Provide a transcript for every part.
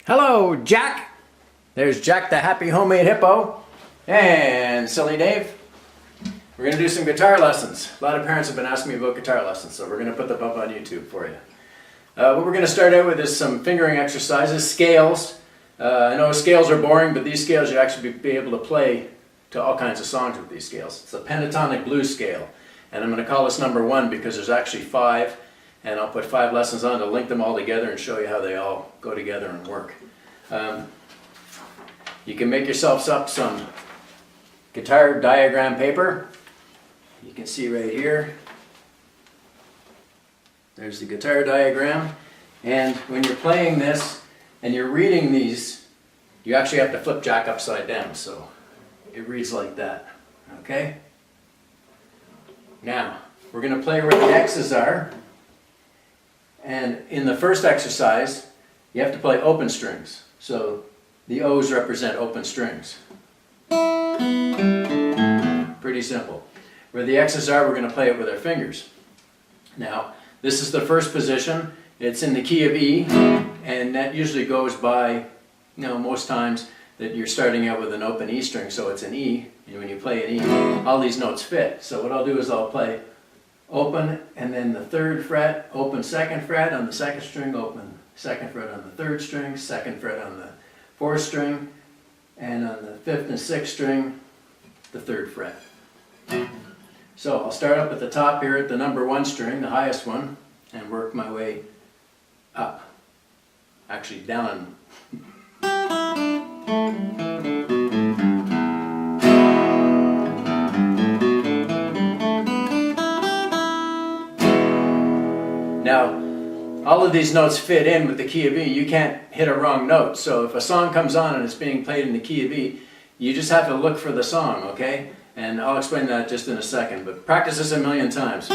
Hello, Jack. There's Jack the Happy Homemade Hippo and Silly Dave. We're going to do some guitar lessons. A lot of parents have been asking me about guitar lessons, so we're going to put them up on YouTube for you. What we're going to start out with is some fingering exercises, scales. I know scales are boring, but these scales you actually be able to play to all kinds of songs with these scales. It's the Pentatonic Blues Scale, and I'm going to call this number 1 because there's actually 5, and I'll put 5 lessons on to link them all together and show you how they all go together and work. You can make yourselves up some guitar diagram paper. You can see right here, there's the guitar diagram, and when you're playing this and you're reading these, you actually have to flip Jack upside down, so it reads like that, okay? Now, we're going to play where the X's are, and in the first exercise, you have to play open strings, so the O's represent open strings. Pretty simple. Where the X's are, we're going to play it with our fingers. Now, this is the first position. It's in the key of E, and that usually goes by, most times that you're starting out with an open E string, so it's an E, and when you play an E, all these notes fit. So what I'll do is I'll play open, and then the 3rd fret, open 2nd fret on the 2nd string, open 2nd fret on the 3rd string, 2nd fret on the 4th string, and on the 5th and 6th string, the 3rd fret. So I'll start up at the top here at the number 1 string, the highest one, and work my way up. Actually down. Now, all of these notes fit in with the key of E. You can't hit a wrong note. So if a song comes on and it's being played in the key of E, you just have to look for the song, okay? And I'll explain that just in a second, but practice this a million times.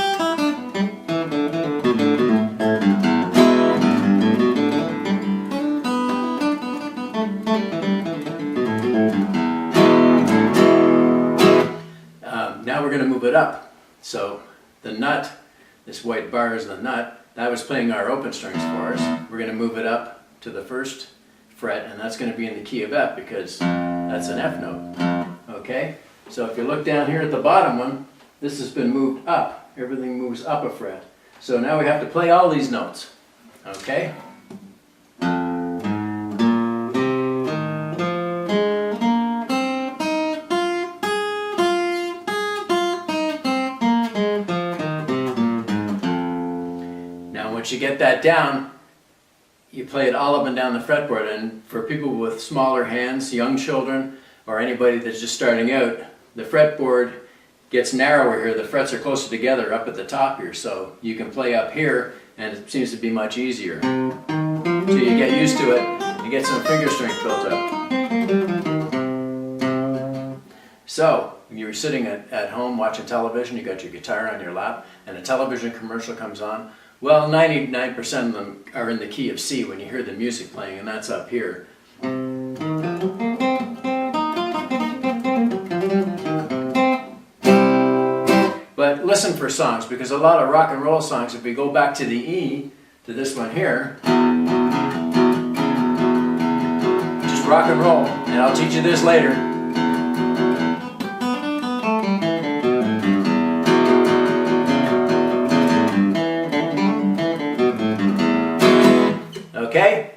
Now we're going to move it up. So the nut, this white bar is the nut. That was playing our open strings for us. We're going to move it up to the 1st fret, and that's going to be in the key of F because that's an F note. Okay? So if you look down here at the bottom one, this has been moved up. Everything moves up a fret. So now we have to play all these notes. Okay? Now once you get that down, you play it all up and down the fretboard. And for people with smaller hands, young children, or anybody that's just starting out, the fretboard gets narrower here. The frets are closer together up at the top here, so you can play up here and it seems to be much easier. So you get used to it and get some finger strength built up. So when you're sitting at home watching television, you got your guitar on your lap and a television commercial comes on, well, 99% of them are in the key of C when you hear the music playing, and that's up here. But listen for songs, because a lot of rock and roll songs, if we go back to the E, to this one here, just rock and roll, and I'll teach you this later. Okay?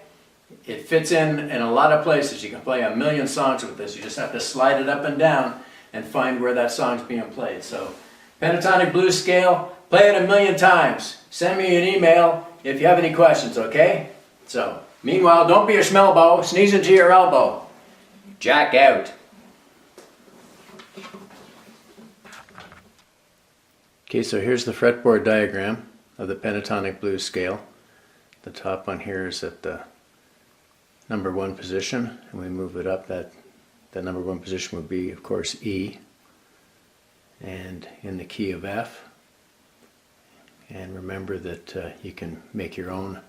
It fits in a lot of places. You can play a million songs with this. You just have to slide it up and down and find where that song's being played. So, Pentatonic Blues Scale, play it a million times. Send me an email if you have any questions, okay? So, meanwhile, don't be a smellbo, sneeze into your elbow. Jack out. Okay, so here's the fretboard diagram of the Pentatonic Blues Scale. The top one here is at the number 1 position, and we move it up. That number 1 position would be, of course, E, and in the key of F. And remember that you can make your own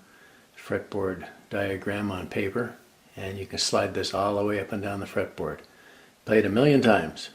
fretboard diagram on paper, and you can slide this all the way up and down the fretboard. Play it a million times.